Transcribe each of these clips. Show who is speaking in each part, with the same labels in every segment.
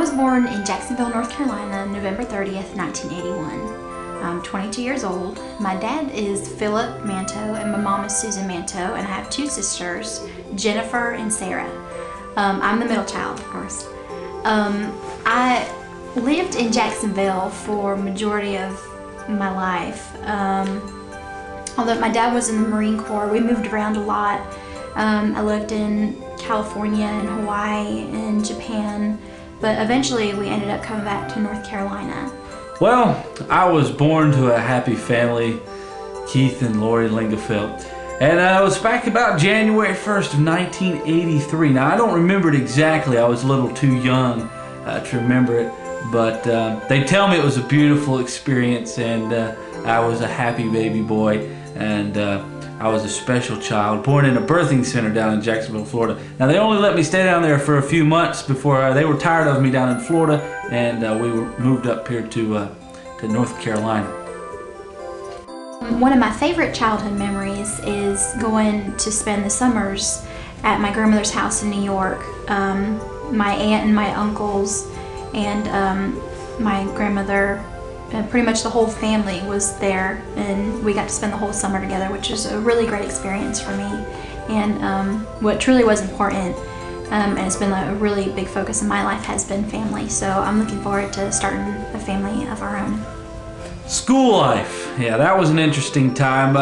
Speaker 1: was born in Jacksonville, North Carolina, November 30th, 1981. I'm 22 years old. My dad is Philip Manto and my mom is Susan Manto, and I have two sisters, Jennifer and Sarah. I'm the middle child, of course. I lived in Jacksonville for a majority of my life. Although my dad was in the Marine Corps, we moved around a lot. I lived in California and Hawaii and Japan, but eventually we ended up coming back to North Carolina.
Speaker 2: Well, I was born to a happy family, Keith and Lori Lingefeld. And it was back about January 1st of 1983. Now, I don't remember it exactly. I was a little too young to remember it. But they tell me it was a beautiful experience, and I was a happy baby boy. And I was a special child, born in a birthing center down in Jacksonville, Florida. Now, they only let me stay down there for a few months before they were tired of me down in Florida, and we moved up here to North Carolina.
Speaker 1: One of my favorite childhood memories is going to spend the summers at my grandmother's house in New York. My aunt and my uncles and my grandmother, pretty much the whole family was there, and we got to spend the whole summer together, which was a really great experience for me. And what truly was important, and it's been a really big focus in my life, has been family. So I'm looking forward to starting a family of our own.
Speaker 2: School life, yeah, that was an interesting time.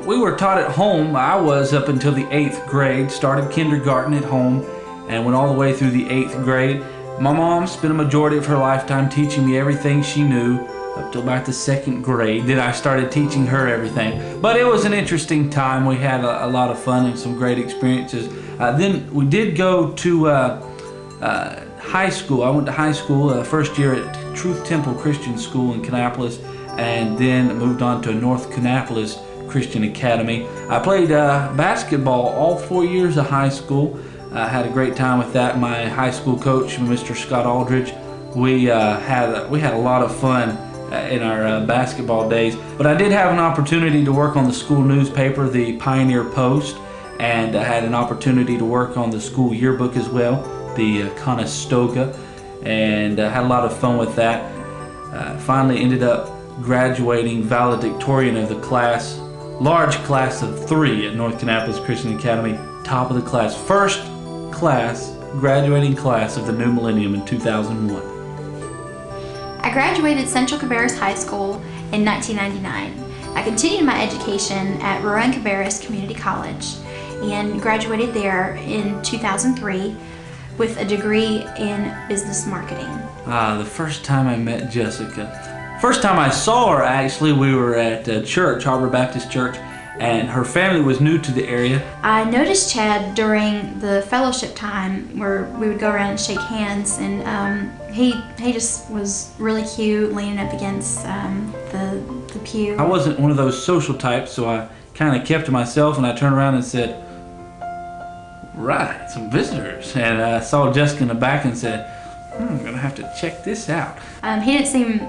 Speaker 2: We were taught at home. I was up until the 8th grade, started kindergarten at home, and went all the way through the 8th grade. My mom spent a majority of her lifetime teaching me everything she knew up till about the 2nd grade. Then I started teaching her everything. But it was an interesting time. We had a lot of fun and some great experiences. Then we did go to high school. I went to high school first year at Truth Temple Christian School in Kannapolis, and then moved on to North Kannapolis Christian Academy. I played basketball all 4 years of high school. I had a great time with that. My high school coach, Mr. Scott Aldridge, we had a lot of fun in our basketball days. But I did have an opportunity to work on the school newspaper, the Pioneer Post, and I had an opportunity to work on the school yearbook as well, the Conestoga, and had a lot of fun with that. Finally ended up graduating valedictorian of the class, large class of 3 at North Kannapolis Christian Academy, top of the class, first class, graduating class of the new millennium in 2001.
Speaker 1: I graduated Central Cabarrus High School in 1999. I continued my education at Rowan Cabarrus Community College and graduated there in 2003 with a degree in business marketing.
Speaker 2: The first time I met Jessica, first time I saw her, actually, we were at church, Harbor Baptist Church, and her family was new to the area. I
Speaker 1: noticed Chad during the fellowship time where we would go around and shake hands, and he just was really cute, leaning up against the pew.
Speaker 2: I wasn't one of those social types, so I kind of kept to myself, and I turned around and said, "Right, some visitors." And I saw Jessica in the back and said, "I'm gonna have to check this out."
Speaker 1: He didn't seem,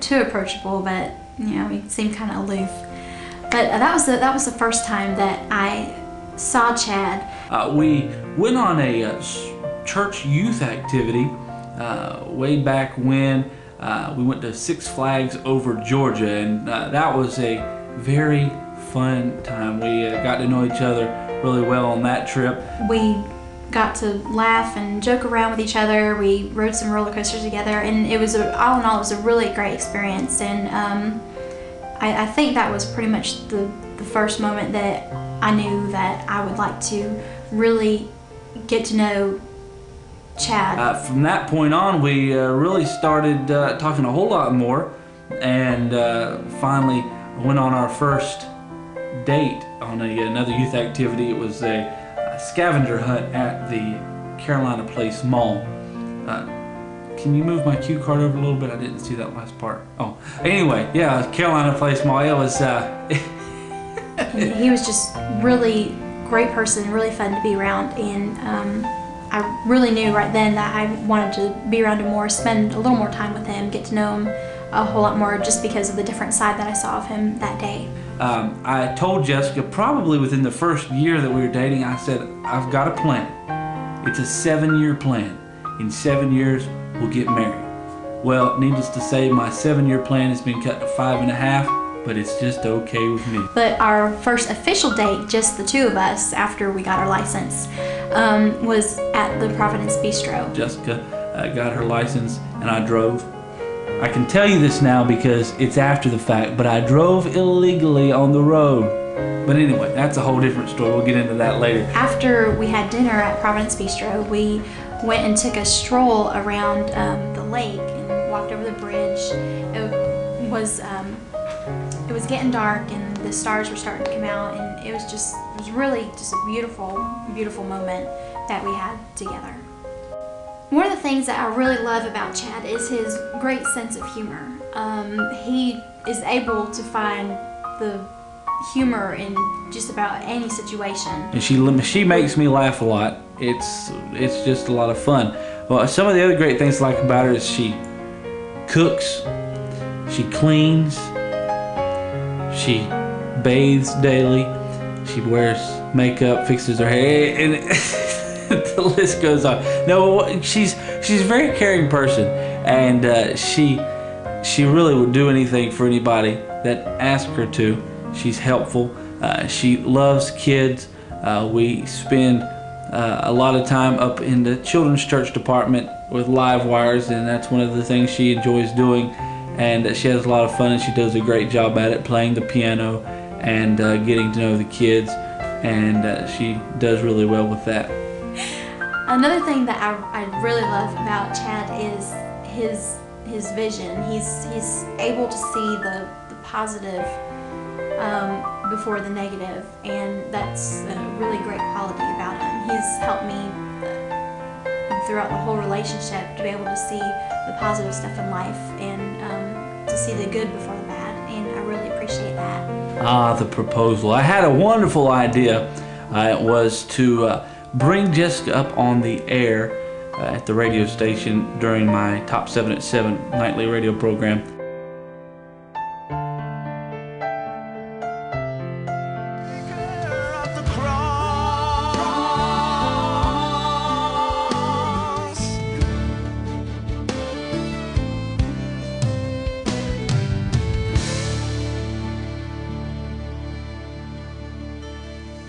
Speaker 1: too approachable, but he seemed kind of aloof. But that was the first time that I saw Chad.
Speaker 2: We went on a church youth activity way back when. We went to Six Flags over Georgia, and that was a very fun time. We got to know each other really well on that trip.
Speaker 1: We got to laugh and joke around with each other. We rode some roller coasters together, and it was all in all, it was a really great experience. And I think that was pretty much the first moment that I knew that I would like to really get to know Chad.
Speaker 2: From that point on, we really started talking a whole lot more, and finally went on our first date on another youth activity. It was a scavenger hunt at the Carolina Place Mall. Can you move my cue card over a little bit? I didn't see that last part. Oh, anyway, yeah, Carolina Place Mall. It was.
Speaker 1: He was just really great person, really fun to be around, and I really knew right then that I wanted to be around him more, spend a little more time with him, get to know him a whole lot more, just because of the different side that I saw of him that day.
Speaker 2: I told Jessica probably within the first year that we were dating, I said, I've got a plan. It's a 7-year plan. In 7 years, we'll get married. Well, needless to say, my 7-year plan has been cut to 5.5, but it's just okay with me.
Speaker 1: But our first official date, just the two of us, after we got our license, was at the Providence Bistro.
Speaker 2: Jessica got her license and I drove. I can tell you this now because it's after the fact, but I drove illegally on the road. But anyway, that's a whole different story. We'll get into that later.
Speaker 1: After we had dinner at Providence Bistro, we went and took a stroll around the lake and walked over the bridge. It was getting dark and the stars were starting to come out, and it was really just a beautiful, beautiful moment that we had together. One of the things that I really love about Chad is his great sense of humor. He is able to find the humor in just about any situation.
Speaker 2: And she makes me laugh a lot. It's just a lot of fun. Well, some of the other great things I like about her is she cooks, she cleans, she bathes daily, she wears makeup, fixes her hair, and the list goes on. No, she's a very caring person, and she really would do anything for anybody that asks her to. She's helpful. She loves kids. We spend a lot of time up in the children's church department with live wires, and that's one of the things she enjoys doing. And she has a lot of fun, and she does a great job at it, playing the piano and getting to know the kids. And she does really well with that.
Speaker 1: Another thing that I really love about Chad is his vision. He's able to see the positive before the negative, and that's a really great quality about him. He's helped me throughout the whole relationship to be able to see the positive stuff in life and to see the good before the bad, and I really appreciate that.
Speaker 2: Ah, the proposal. I had a wonderful idea. It was to bring Jessica up on the air at the radio station during my Top 7 at 7 nightly radio program.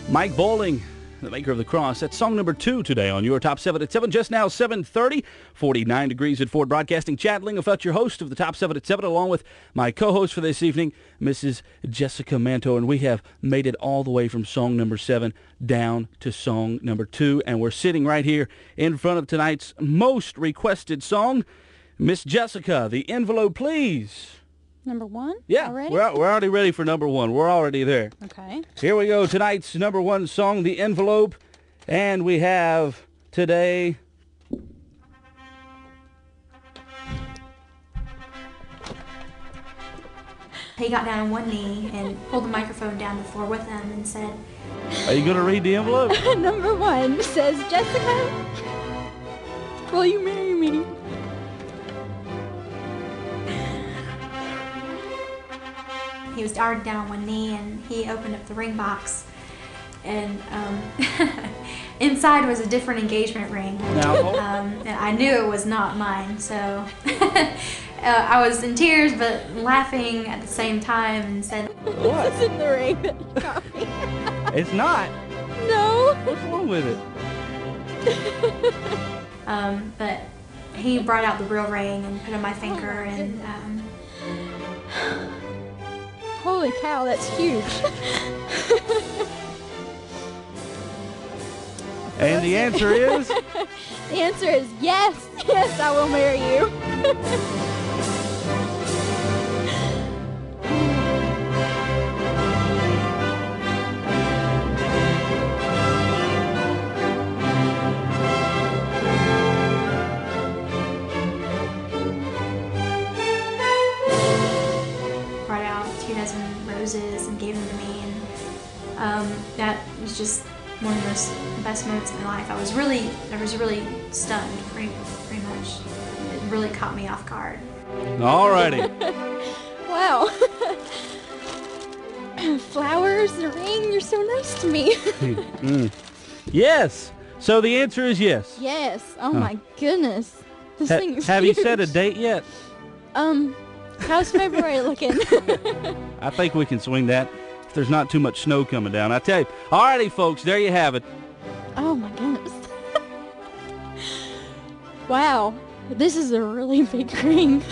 Speaker 3: Mike Bowling, the maker of The Cross. That's song number 2 today on your Top 7 at 7. Just now, 7:30, 49 degrees at Ford Broadcasting. Chad Lingelfelt, your host of the Top 7 at 7, along with my co-host for this evening, Mrs. Jessica Manto. And we have made it all the way from song number 7 down to song number 2. And we're sitting right here in front of tonight's most requested song. Miss Jessica, the envelope, please.
Speaker 4: Number 1?
Speaker 3: Yeah,
Speaker 4: already?
Speaker 3: we're already ready for number 1. We're already there.
Speaker 4: Okay.
Speaker 3: Here we go. Tonight's number 1 song, The Envelope. And we have today...
Speaker 1: He got down on one knee and pulled the microphone down the floor with him and said,
Speaker 3: Are you going to read the envelope?
Speaker 4: Number 1 says, Jessica, will you marry me?
Speaker 1: he was already down on one knee, and he opened up the ring box, and inside was a different engagement ring.
Speaker 3: Now,
Speaker 1: And I knew it was not mine, so I was in tears but laughing at the same time and said,
Speaker 3: what?
Speaker 4: This isn't the ring that you got me.
Speaker 3: It's not.
Speaker 4: No.
Speaker 3: What's wrong with it?
Speaker 1: but he brought out the real ring and put it on my finger, and
Speaker 4: Holy cow, that's huge.
Speaker 3: And the answer is?
Speaker 4: The answer is yes. Yes, I will marry you.
Speaker 1: brought out 2 dozen roses and gave them to me, and that was just one of the best moments of my life. I was really stunned, pretty much. It really caught me off guard.
Speaker 3: Alrighty.
Speaker 4: Wow. Flowers, the ring, you're so nice to me.
Speaker 3: Yes. So the answer is yes.
Speaker 4: Yes. Oh my goodness. This thing's
Speaker 3: Have you
Speaker 4: huge.
Speaker 3: set a date yet?
Speaker 4: How's February looking?
Speaker 3: I think we can swing that if there's not too much snow coming down. I tell you. Alrighty, folks, there you have it.
Speaker 4: Oh my goodness. Wow, this is a really big ring.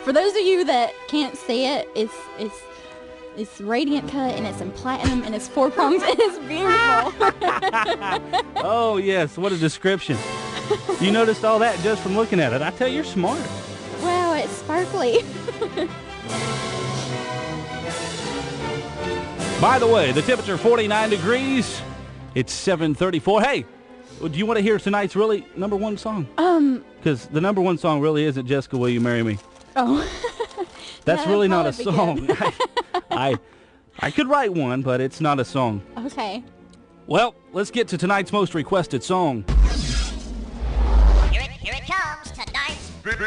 Speaker 4: For those of you that can't see it, it's radiant cut and it's in platinum and it's 4 prongs and it's beautiful.
Speaker 3: Oh, yes, what a description. You noticed all that just from looking at it. I tell you, you're smart.
Speaker 4: Wow, it's sparkly.
Speaker 3: By the way, the temperature 49 degrees. It's 7:34. Hey, do you want to hear tonight's really number one song? Because the number one song really isn't Jessica, Will You Marry Me?
Speaker 4: Oh.
Speaker 3: That's
Speaker 4: That'd
Speaker 3: really not a
Speaker 4: probably be
Speaker 3: song. I could write one, but it's not a song.
Speaker 4: Okay.
Speaker 3: Well, let's get to tonight's most requested song.
Speaker 5: Here it comes, tonight's
Speaker 6: Big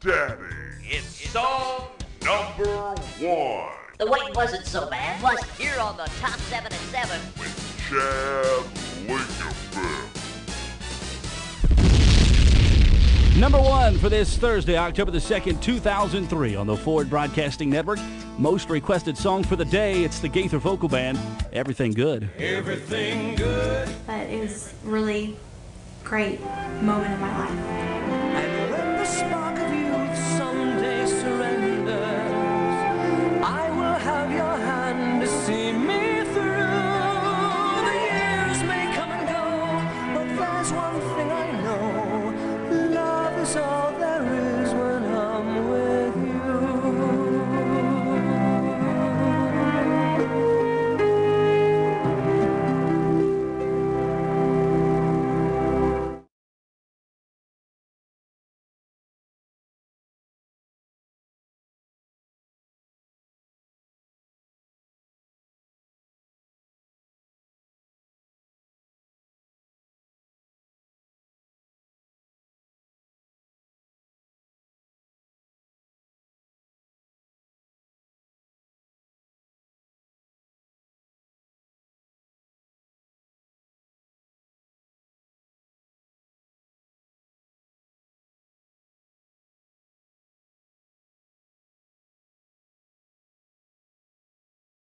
Speaker 6: Daddy.
Speaker 5: It's
Speaker 6: Song number 1
Speaker 5: The wait wasn't so bad, was it? Here on the Top 7 at 7.
Speaker 6: with Chad Lingenberg.
Speaker 3: Number one for this Thursday, October the 2nd, 2003 on the Ford Broadcasting Network. Most requested song for the day, it's the Gaither Vocal Band, Everything Good.
Speaker 1: But it was really great moment in my life.